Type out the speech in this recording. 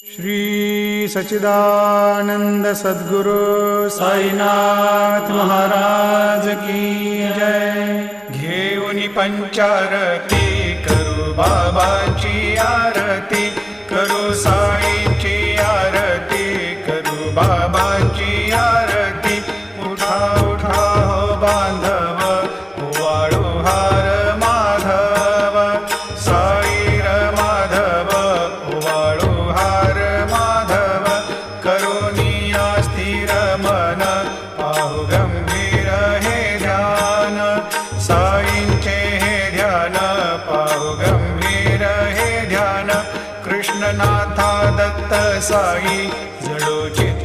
श्री सच्चिदानंद सद्गुरु साईनाथ महाराज की जय। घेऊनी पंचारती करू बाबाची आरती, करू साईंची आरती, करू बाबाची आरती। उठा उठा हो बांधव, वाळू हार माधव, साईर माधव, वाळू हार माधव। करुणिया स्थिर मन, पाहु गंभीर हे ध्यान, साईंचे हे ध्यान, पाहु गंभीर हे ध्यान। कृष्णनाथा दत्त साई, जडो चित